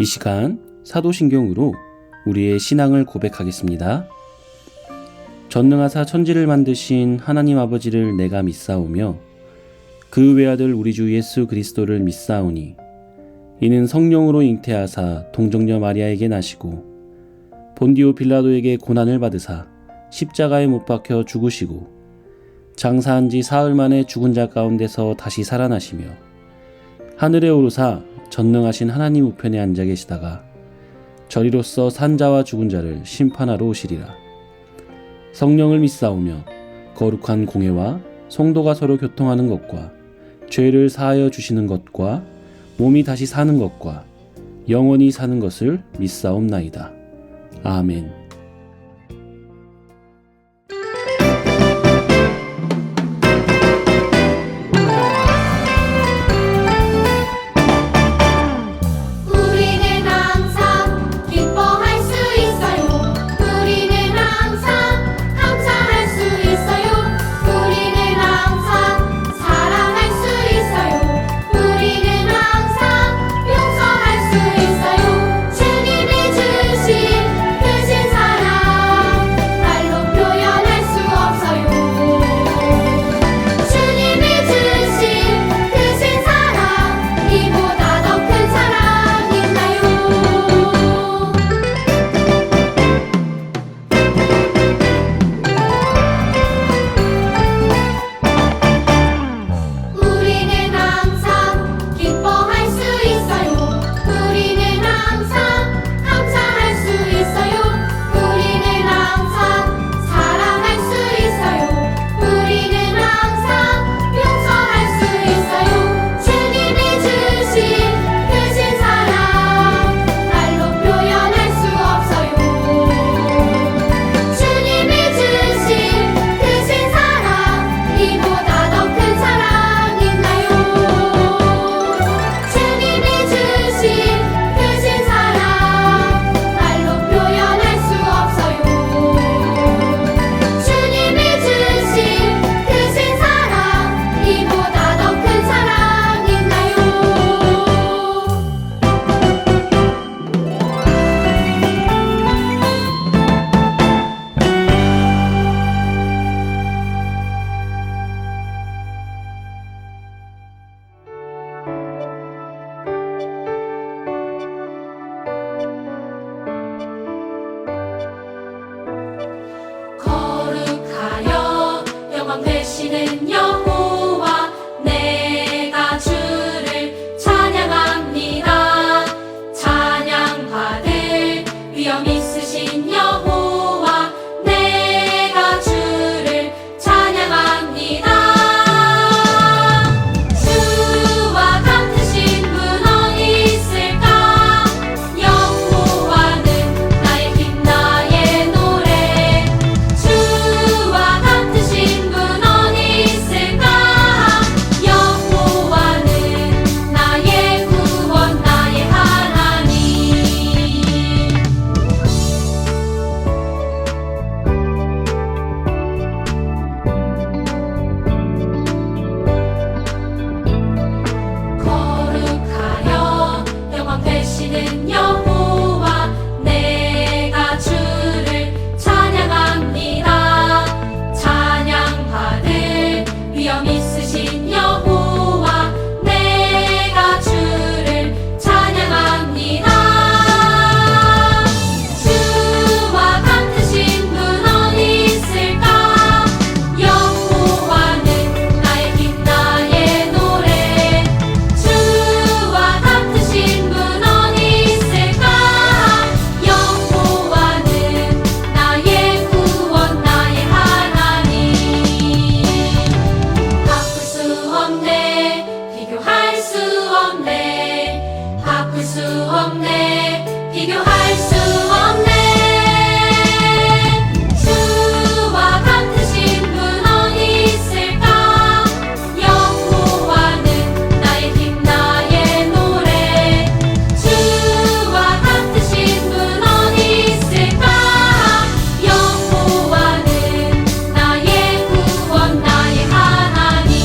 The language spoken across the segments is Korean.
이 시간 사도신경으로 우리의 신앙을 고백하겠습니다. 전능하사 천지를 만드신 하나님 아버지를 내가 믿사오며 그 외아들 우리 주 예수 그리스도를 믿사오니 이는 성령으로 잉태하사 동정녀 마리아에게 나시고 본디오 빌라도에게 고난을 받으사 십자가에 못 박혀 죽으시고 장사한 지 사흘 만에 죽은 자 가운데서 다시 살아나시며 하늘에 오르사 전능하신 하나님 우편에 앉아 계시다가 저리로서 산자와 죽은 자를 심판하러 오시리라. 성령을 믿사오며 거룩한 공회와 성도가 서로 교통하는 것과 죄를 사하여 주시는 것과 몸이 다시 사는 것과 영원히 사는 것을 믿사옵나이다. 아멘. 되시는 여호와 내가 주를 찬양합니다. 찬양받을 위엄 있으신 여호와 내가 주를 찬양합니다. 주와 같으신 분 어디 있을까? 여호와는 나의 힘 나의 노래. 주와 같으신 분 비교할 수 없네. 주와 같으신 분 어디 있을까? 여호와는 나의 힘 나의 노래. 주와 같으신 분 어디 있을까? 여호와는 나의 구원 나의 하나님.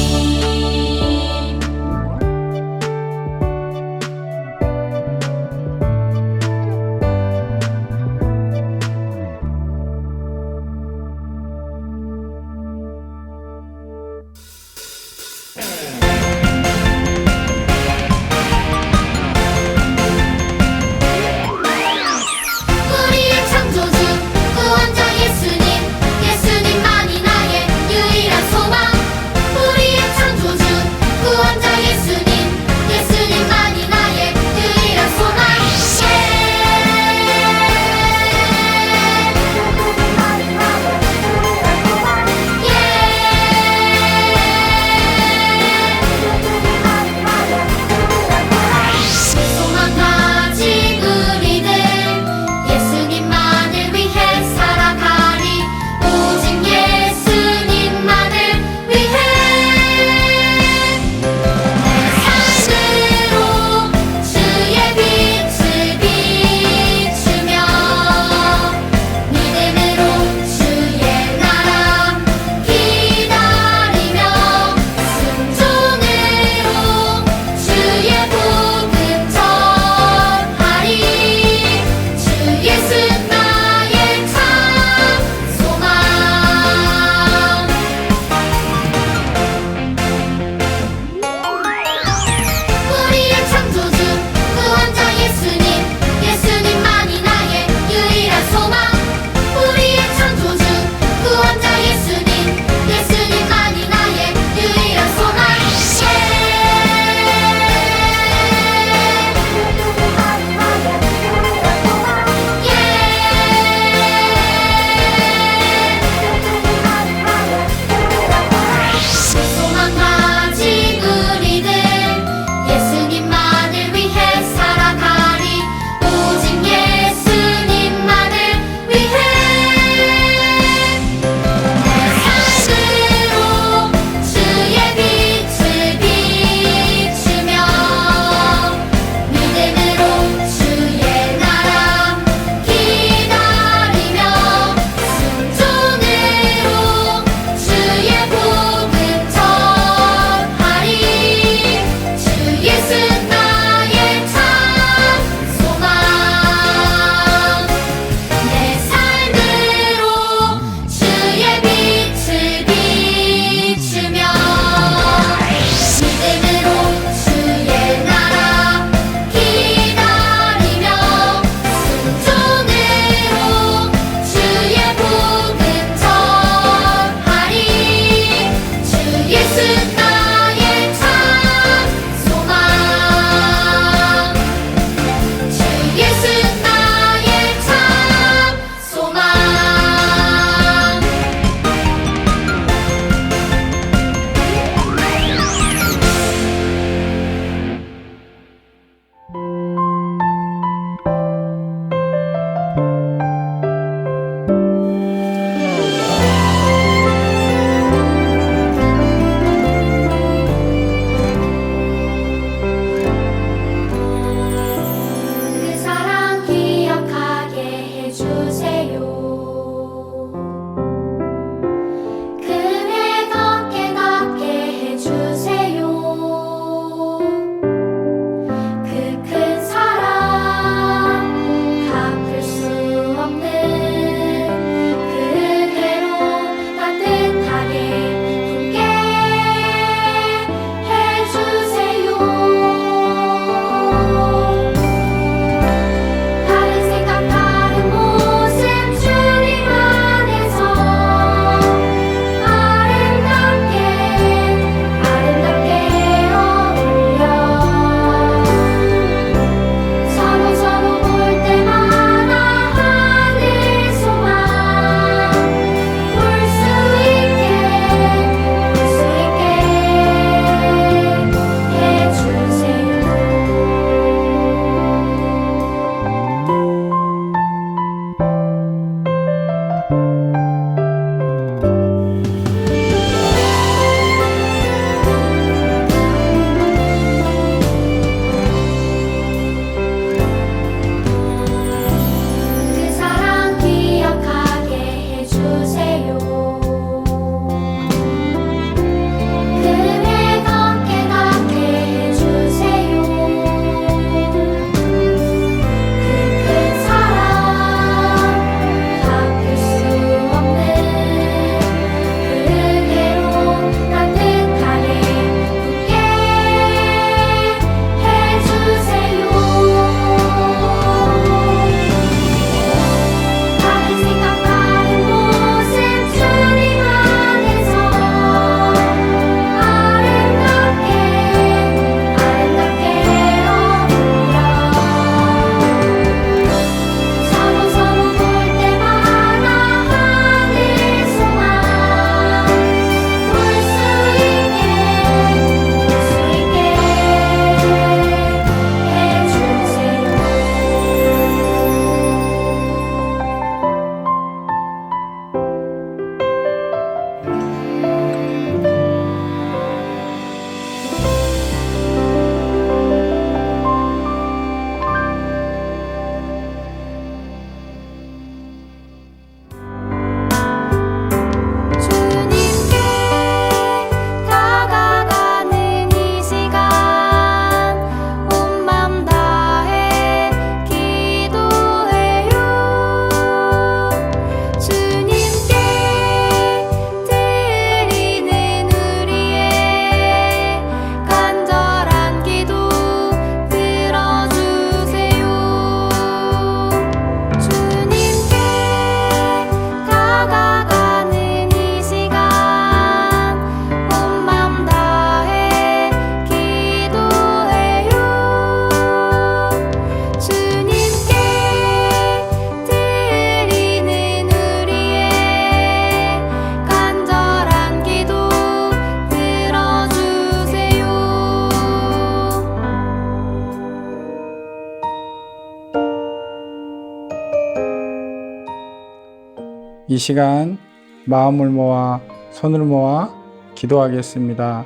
이 시간 마음을 모아 손을 모아 기도하겠습니다.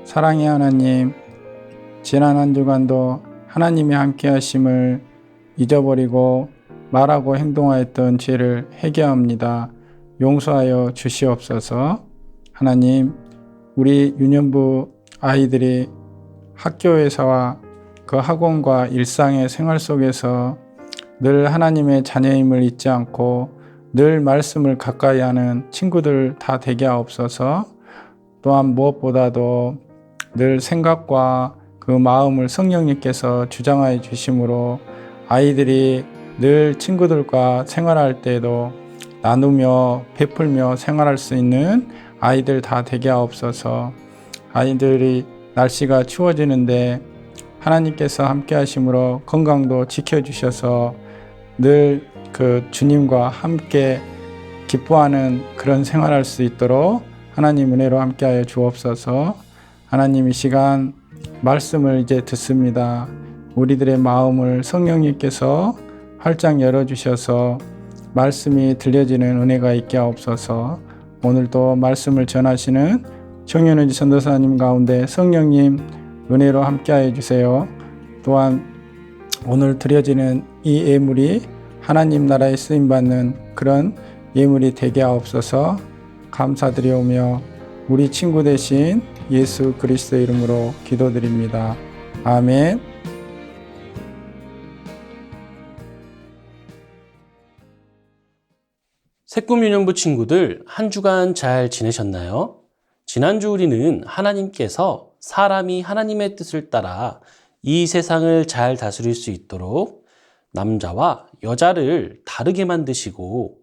사랑의 하나님, 지난 한 주간도 하나님이 함께 하심을 잊어버리고 말하고 행동하였던 죄를 회개합니다. 용서하여 주시옵소서. 하나님, 우리 유년부 아이들이 학교에서와 그 학원과 일상의 생활 속에서 늘 하나님의 자녀임을 잊지 않고 늘 말씀을 가까이 하는 친구들 다 되게 하옵소서. 또한 무엇보다도 늘 생각과 그 마음을 성령님께서 주장하여 주심으로 아이들이 늘 친구들과 생활할 때에도 나누며 베풀며 생활할 수 있는 아이들 다 되게 하옵소서. 아이들이 날씨가 추워지는데 하나님께서 함께 하심으로 건강도 지켜주셔서 늘 그 주님과 함께 기뻐하는 그런 생활할 수 있도록 하나님 은혜로 함께하여 주옵소서. 하나님, 이 시간 말씀을 이제 듣습니다. 우리들의 마음을 성령님께서 활짝 열어주셔서 말씀이 들려지는 은혜가 있게 하옵소서. 오늘도 말씀을 전하시는 정현우지 전도사님 가운데 성령님 은혜로 함께하여 주세요. 또한 오늘 드려지는 이 예물이 하나님 나라에 쓰임받는 그런 예물이 되게 하옵소서. 감사드리오며 우리 친구 되신 예수 그리스도 이름으로 기도드립니다. 아멘. 새꿈 유년부 친구들, 한 주간 잘 지내셨나요? 지난주 우리는 하나님께서 사람이 하나님의 뜻을 따라 이 세상을 잘 다스릴 수 있도록 남자와 여자를 다르게 만드시고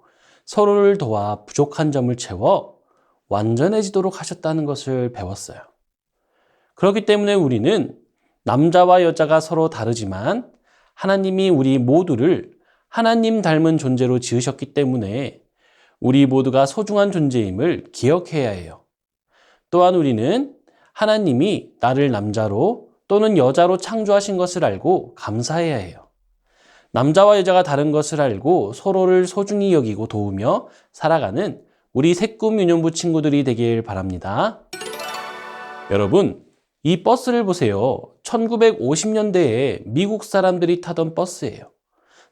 서로를 도와 부족한 점을 채워 완전해지도록 하셨다는 것을 배웠어요. 그렇기 때문에 우리는 남자와 여자가 서로 다르지만 하나님이 우리 모두를 하나님 닮은 존재로 지으셨기 때문에 우리 모두가 소중한 존재임을 기억해야 해요. 또한 우리는 하나님이 나를 남자로 또는 여자로 창조하신 것을 알고 감사해야 해요. 남자와 여자가 다른 것을 알고 서로를 소중히 여기고 도우며 살아가는 우리 새꿈 유년부 친구들이 되길 바랍니다. 여러분, 이 버스를 보세요. 1950년대에 미국 사람들이 타던 버스예요.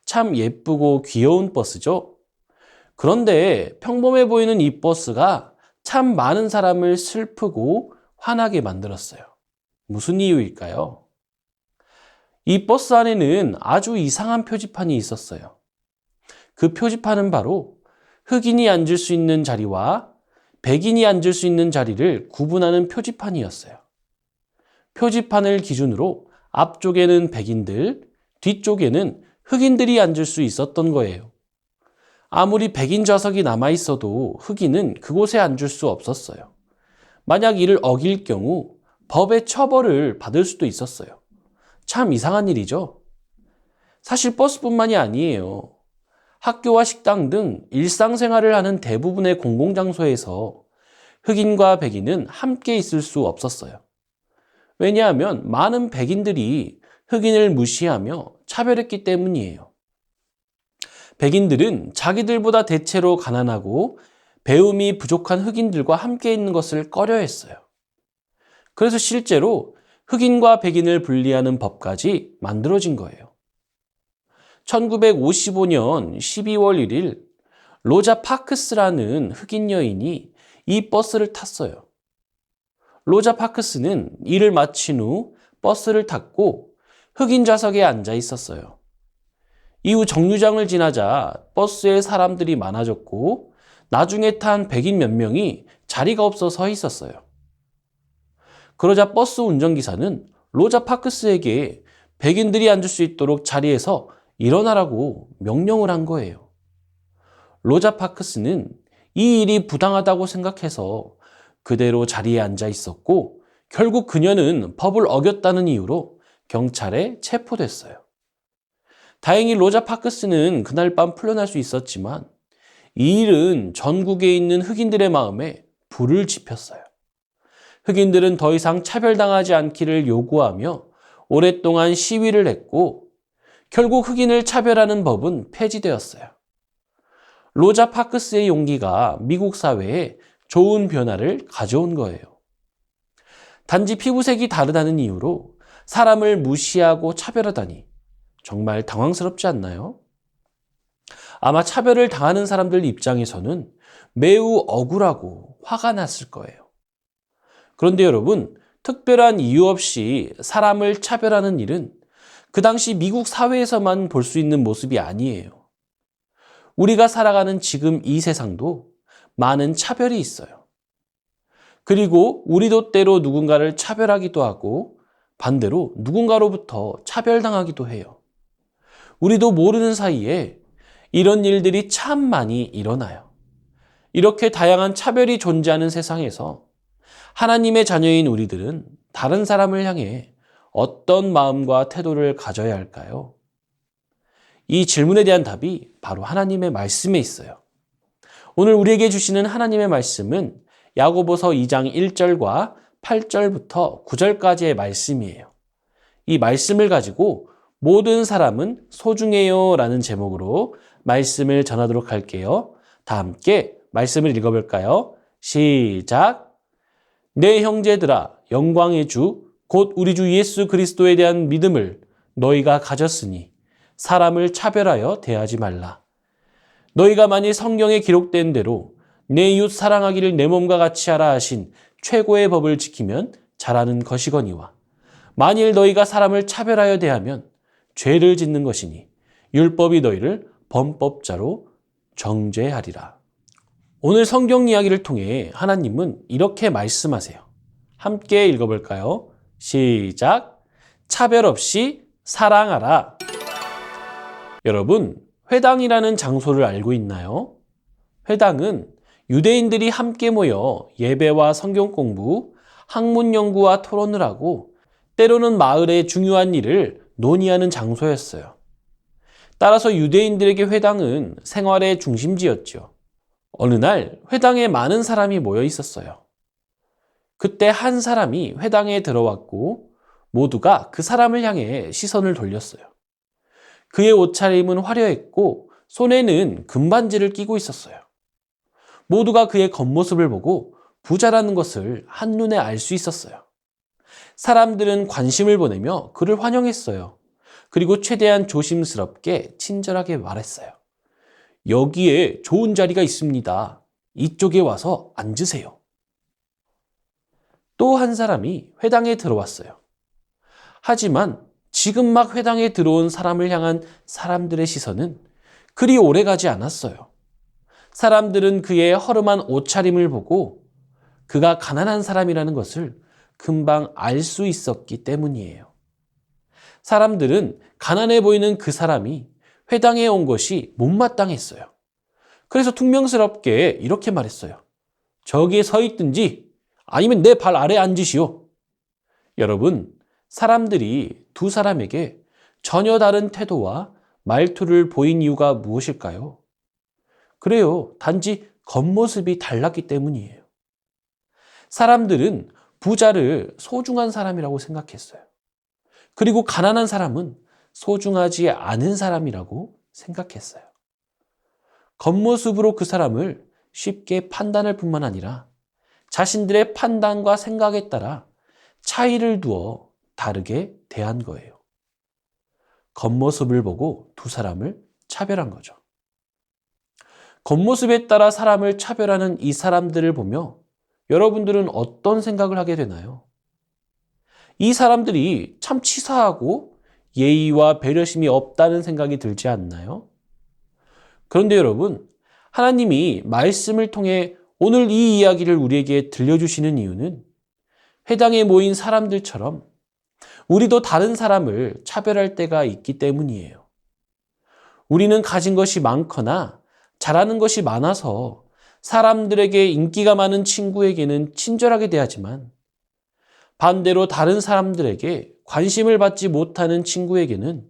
참 예쁘고 귀여운 버스죠? 그런데 평범해 보이는 이 버스가 참 많은 사람을 슬프고 화나게 만들었어요. 무슨 이유일까요? 이 버스 안에는 아주 이상한 표지판이 있었어요. 그 표지판은 바로 흑인이 앉을 수 있는 자리와 백인이 앉을 수 있는 자리를 구분하는 표지판이었어요. 표지판을 기준으로 앞쪽에는 백인들, 뒤쪽에는 흑인들이 앉을 수 있었던 거예요. 아무리 백인 좌석이 남아있어도 흑인은 그곳에 앉을 수 없었어요. 만약 이를 어길 경우 법의 처벌을 받을 수도 있었어요. 참 이상한 일이죠. 사실 버스뿐만이 아니에요. 학교와 식당 등 일상생활을 하는 대부분의 공공장소에서 흑인과 백인은 함께 있을 수 없었어요. 왜냐하면 많은 백인들이 흑인을 무시하며 차별했기 때문이에요. 백인들은 자기들보다 대체로 가난하고 배움이 부족한 흑인들과 함께 있는 것을 꺼려했어요. 그래서 실제로 흑인과 백인을 분리하는 법까지 만들어진 거예요. 1955년 12월 1일 로자 파크스라는 흑인 여인이 이 버스를 탔어요. 로자 파크스는 일을 마친 후 버스를 탔고 흑인 좌석에 앉아 있었어요. 이후 정류장을 지나자 버스에 사람들이 많아졌고 나중에 탄 백인 몇 명이 자리가 없어 서 있었어요. 그러자 버스 운전기사는 로자 파크스에게 백인들이 앉을 수 있도록 자리에서 일어나라고 명령을 한 거예요. 로자 파크스는 이 일이 부당하다고 생각해서 그대로 자리에 앉아 있었고 결국 그녀는 법을 어겼다는 이유로 경찰에 체포됐어요. 다행히 로자 파크스는 그날 밤 풀려날 수 있었지만 이 일은 전국에 있는 흑인들의 마음에 불을 지폈어요. 흑인들은 더 이상 차별당하지 않기를 요구하며 오랫동안 시위를 했고 결국 흑인을 차별하는 법은 폐지되었어요. 로자 파크스의 용기가 미국 사회에 좋은 변화를 가져온 거예요. 단지 피부색이 다르다는 이유로 사람을 무시하고 차별하다니 정말 당황스럽지 않나요? 아마 차별을 당하는 사람들 입장에서는 매우 억울하고 화가 났을 거예요. 그런데 여러분, 특별한 이유 없이 사람을 차별하는 일은 그 당시 미국 사회에서만 볼 수 있는 모습이 아니에요. 우리가 살아가는 지금 이 세상도 많은 차별이 있어요. 그리고 우리도 때로 누군가를 차별하기도 하고 반대로 누군가로부터 차별당하기도 해요. 우리도 모르는 사이에 이런 일들이 참 많이 일어나요. 이렇게 다양한 차별이 존재하는 세상에서 하나님의 자녀인 우리들은 다른 사람을 향해 어떤 마음과 태도를 가져야 할까요? 이 질문에 대한 답이 바로 하나님의 말씀에 있어요. 오늘 우리에게 주시는 하나님의 말씀은 야고보서 2장 1절과 8절부터 9절까지의 말씀이에요. 이 말씀을 가지고 모든 사람은 소중해요 라는 제목으로 말씀을 전하도록 할게요. 다 함께 말씀을 읽어볼까요? 시작! 내 형제들아, 영광의 주, 곧 우리 주 예수 그리스도에 대한 믿음을 너희가 가졌으니 사람을 차별하여 대하지 말라. 너희가 만일 성경에 기록된 대로 내 이웃 사랑하기를 내 몸과 같이 하라 하신 최고의 법을 지키면 잘하는 것이거니와 만일 너희가 사람을 차별하여 대하면 죄를 짓는 것이니 율법이 너희를 범법자로 정죄하리라. 오늘 성경 이야기를 통해 하나님은 이렇게 말씀하세요. 함께 읽어볼까요? 시작! 차별 없이 사랑하라. 여러분, 회당이라는 장소를 알고 있나요? 회당은 유대인들이 함께 모여 예배와 성경 공부, 학문 연구와 토론을 하고 때로는 마을의 중요한 일을 논의하는 장소였어요. 따라서 유대인들에게 회당은 생활의 중심지였죠. 어느 날 회당에 많은 사람이 모여 있었어요. 그때 한 사람이 회당에 들어왔고 모두가 그 사람을 향해 시선을 돌렸어요. 그의 옷차림은 화려했고 손에는 금반지를 끼고 있었어요. 모두가 그의 겉모습을 보고 부자라는 것을 한눈에 알 수 있었어요. 사람들은 관심을 보내며 그를 환영했어요. 그리고 최대한 조심스럽게 친절하게 말했어요. 여기에 좋은 자리가 있습니다. 이쪽에 와서 앉으세요. 또 한 사람이 회당에 들어왔어요. 하지만 지금 막 회당에 들어온 사람을 향한 사람들의 시선은 그리 오래가지 않았어요. 사람들은 그의 허름한 옷차림을 보고 그가 가난한 사람이라는 것을 금방 알 수 있었기 때문이에요. 사람들은 가난해 보이는 그 사람이 회당에 온 것이 못마땅했어요. 그래서 퉁명스럽게 이렇게 말했어요. 저기에 서 있든지 아니면 내 발 아래 앉으시오. 여러분, 사람들이 두 사람에게 전혀 다른 태도와 말투를 보인 이유가 무엇일까요? 그래요. 단지 겉모습이 달랐기 때문이에요. 사람들은 부자를 소중한 사람이라고 생각했어요. 그리고 가난한 사람은 소중하지 않은 사람이라고 생각했어요. 겉모습으로 그 사람을 쉽게 판단할 뿐만 아니라 자신들의 판단과 생각에 따라 차이를 두어 다르게 대한 거예요. 겉모습을 보고 두 사람을 차별한 거죠. 겉모습에 따라 사람을 차별하는 이 사람들을 보며 여러분들은 어떤 생각을 하게 되나요? 이 사람들이 참 치사하고 예의와 배려심이 없다는 생각이 들지 않나요? 그런데 여러분, 하나님이 말씀을 통해 오늘 이 이야기를 우리에게 들려주시는 이유는 회당에 모인 사람들처럼 우리도 다른 사람을 차별할 때가 있기 때문이에요. 우리는 가진 것이 많거나 잘하는 것이 많아서 사람들에게 인기가 많은 친구에게는 친절하게 대하지만 반대로 다른 사람들에게 관심을 받지 못하는 친구에게는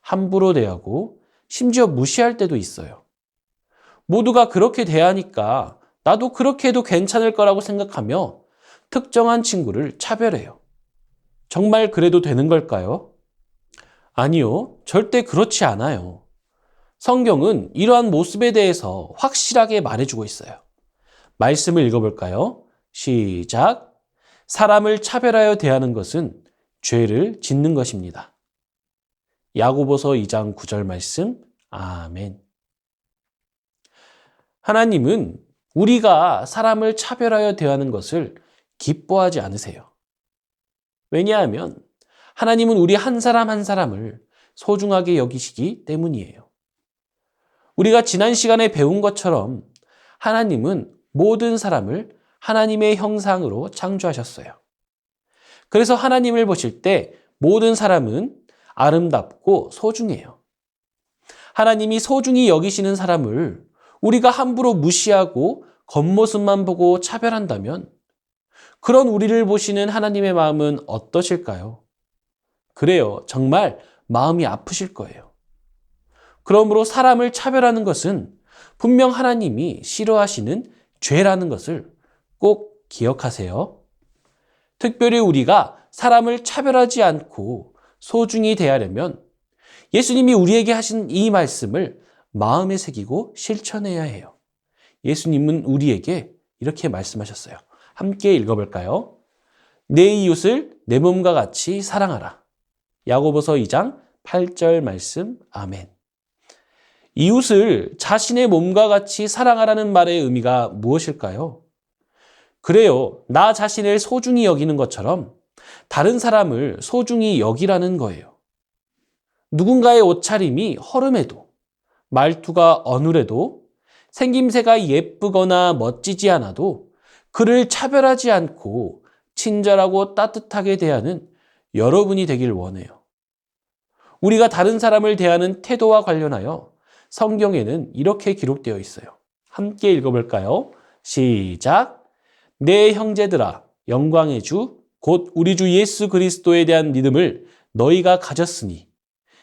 함부로 대하고 심지어 무시할 때도 있어요. 모두가 그렇게 대하니까 나도 그렇게 해도 괜찮을 거라고 생각하며 특정한 친구를 차별해요. 정말 그래도 되는 걸까요? 아니요, 절대 그렇지 않아요. 성경은 이러한 모습에 대해서 확실하게 말해주고 있어요. 말씀을 읽어볼까요? 시작. 사람을 차별하여 대하는 것은 죄를 짓는 것입니다. 야고보서 2장 9절 말씀. 아멘. 하나님은 우리가 사람을 차별하여 대하는 것을 기뻐하지 않으세요. 왜냐하면 하나님은 우리 한 사람 한 사람을 소중하게 여기시기 때문이에요. 우리가 지난 시간에 배운 것처럼 하나님은 모든 사람을 하나님의 형상으로 창조하셨어요. 그래서 하나님을 보실 때 모든 사람은 아름답고 소중해요. 하나님이 소중히 여기시는 사람을 우리가 함부로 무시하고 겉모습만 보고 차별한다면 그런 우리를 보시는 하나님의 마음은 어떠실까요? 그래요. 정말 마음이 아프실 거예요. 그러므로 사람을 차별하는 것은 분명 하나님이 싫어하시는 죄라는 것을 꼭 기억하세요. 특별히 우리가 사람을 차별하지 않고 소중히 대하려면 예수님이 우리에게 하신 이 말씀을 마음에 새기고 실천해야 해요. 예수님은 우리에게 이렇게 말씀하셨어요. 함께 읽어볼까요? 내 이웃을 내 몸과 같이 사랑하라. 야고보서 2장 8절 말씀. 아멘. 이웃을 자신의 몸과 같이 사랑하라는 말의 의미가 무엇일까요? 그래요. 나 자신을 소중히 여기는 것처럼 다른 사람을 소중히 여기라는 거예요. 누군가의 옷차림이 허름해도, 말투가 어눌해도, 생김새가 예쁘거나 멋지지 않아도 그를 차별하지 않고 친절하고 따뜻하게 대하는 여러분이 되길 원해요. 우리가 다른 사람을 대하는 태도와 관련하여 성경에는 이렇게 기록되어 있어요. 함께 읽어볼까요? 시작. 내 형제들아, 영광의 주, 곧 우리 주 예수 그리스도에 대한 믿음을 너희가 가졌으니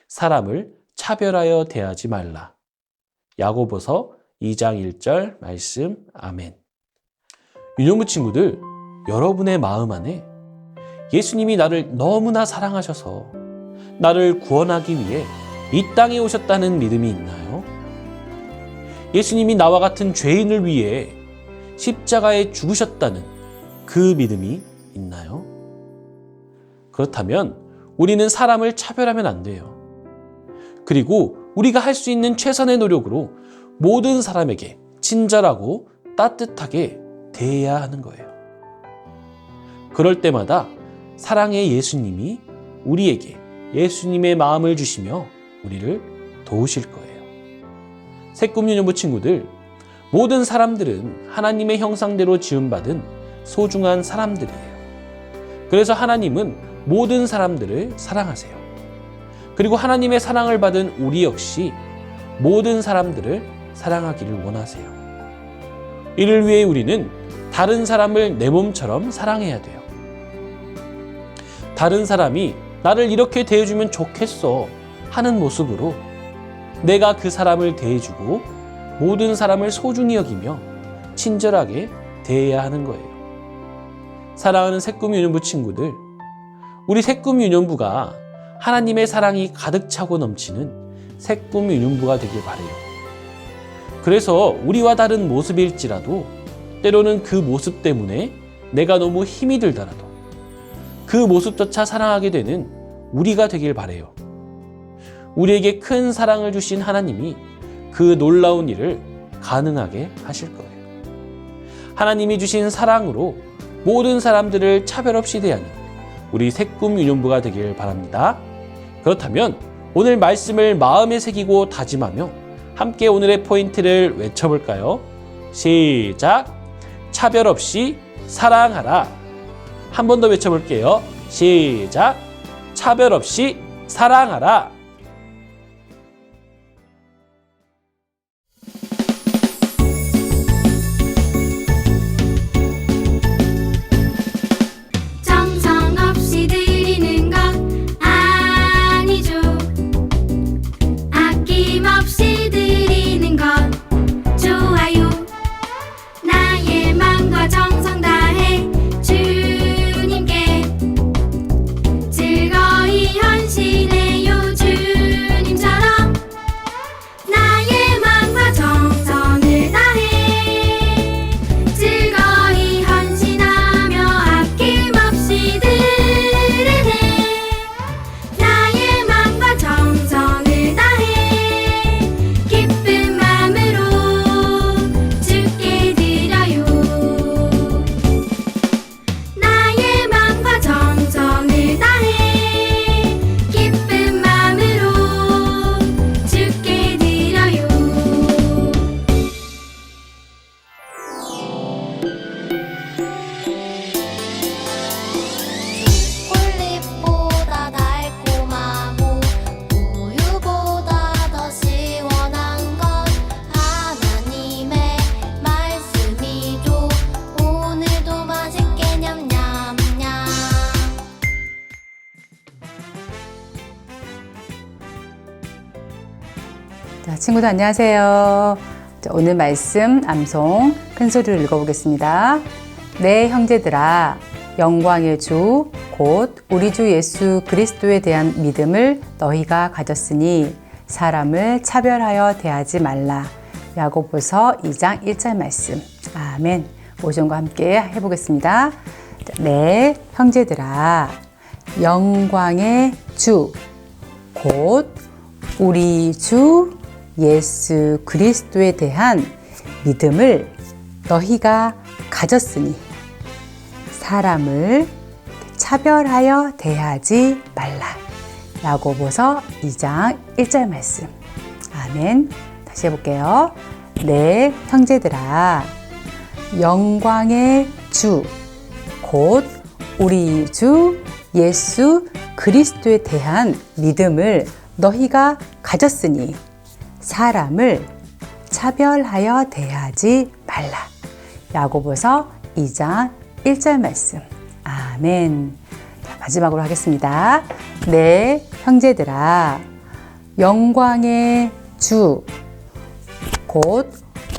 사람을 차별하여 대하지 말라. 야고보서 2장 1절 말씀. 아멘. 유년부 친구들, 여러분의 마음 안에 예수님이 나를 너무나 사랑하셔서 나를 구원하기 위해 이 땅에 오셨다는 믿음이 있나요? 예수님이 나와 같은 죄인을 위해 십자가에 죽으셨다는 그 믿음이 있나요? 그렇다면 우리는 사람을 차별하면 안 돼요. 그리고 우리가 할 수 있는 최선의 노력으로 모든 사람에게 친절하고 따뜻하게 대해야 하는 거예요. 그럴 때마다 사랑의 예수님이 우리에게 예수님의 마음을 주시며 우리를 도우실 거예요. 새꿈유년부 친구들, 모든 사람들은 하나님의 형상대로 지음받은 소중한 사람들이에요. 그래서 하나님은 모든 사람들을 사랑하세요. 그리고 하나님의 사랑을 받은 우리 역시 모든 사람들을 사랑하기를 원하세요. 이를 위해 우리는 다른 사람을 내 몸처럼 사랑해야 돼요. 다른 사람이 나를 이렇게 대해주면 좋겠어 하는 모습으로 내가 그 사람을 대해주고 모든 사람을 소중히 여기며 친절하게 대해야 하는 거예요. 사랑하는 새꿈유년부 친구들, 우리 새꿈유년부가 하나님의 사랑이 가득 차고 넘치는 새꿈유년부가 되길 바래요. 그래서 우리와 다른 모습일지라도 때로는 그 모습 때문에 내가 너무 힘이 들더라도 그 모습조차 사랑하게 되는 우리가 되길 바래요. 우리에게 큰 사랑을 주신 하나님이 그 놀라운 일을 가능하게 하실 거예요. 하나님이 주신 사랑으로 모든 사람들을 차별 없이 대하는 우리 새꿈유년부가 되길 바랍니다. 그렇다면 오늘 말씀을 마음에 새기고 다짐하며 함께 오늘의 포인트를 외쳐볼까요? 시작! 차별 없이 사랑하라. 한 번 더 외쳐볼게요. 시작! 차별 없이 사랑하라. 정성 없이 드리는 것 아니죠. 아낌없이 드리는 것 좋아요. 나의 마음과 정성 다해 주님께 즐거이 헌신해요. 주 자, 친구들 안녕하세요. 자, 오늘 말씀 암송 큰 소리로 읽어보겠습니다. 내 형제들아, 영광의 주 곧 우리 주 예수 그리스도에 대한 믿음을 너희가 가졌으니 사람을 차별하여 대하지 말라. 야고보서 2장 1절 말씀. 아멘. 오전과 함께 해보겠습니다. 내 형제들아, 영광의 주 곧 우리 주 예수 그리스도에 대한 믿음을 너희가 가졌으니 사람을 차별하여 대하지 말라. 야고보서 2장 1절 말씀. 아멘. 다시 해볼게요. 내 형제들아, 영광의 주 곧 우리 주 예수 그리스도에 대한 믿음을 너희가 가졌으니 사람을 차별하여 대하지 말라. 야고보서 2장 1절 말씀. 아멘. 자, 마지막으로 하겠습니다. 내 형제들아, 영광의 주 곧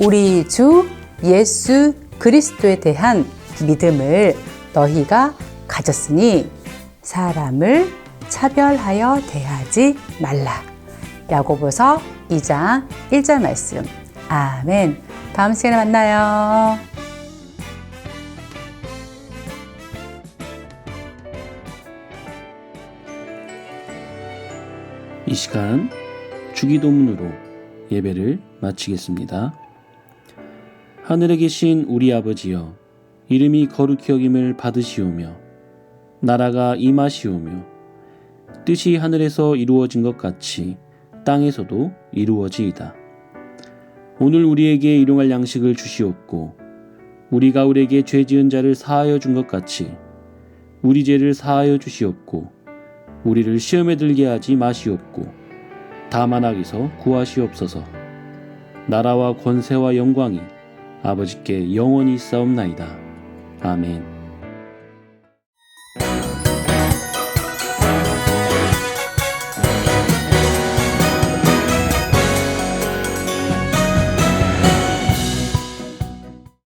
우리 주 예수 그리스도에 대한 믿음을 너희가 가졌으니 사람을 차별하여 대하지 말라. 야고보서 2장 1절 말씀. 아멘. 다음 시간에 만나요. 이 시간 주기도문으로 예배를 마치겠습니다. 하늘에 계신 우리 아버지여, 이름이 거룩히 여김을 받으시오며 나라가 임하시오며 뜻이 하늘에서 이루어진 것 같이 땅에서도 이루어지이다. 오늘 우리에게 일용할 양식을 주시옵고 우리가 우리에게 죄 지은 자를 사하여 준 것 같이 우리 죄를 사하여 주시옵고 우리를 시험에 들게 하지 마시옵고 다만 악에서 구하시옵소서. 나라와 권세와 영광이 아버지께 영원히 있사옵나이다. 아멘.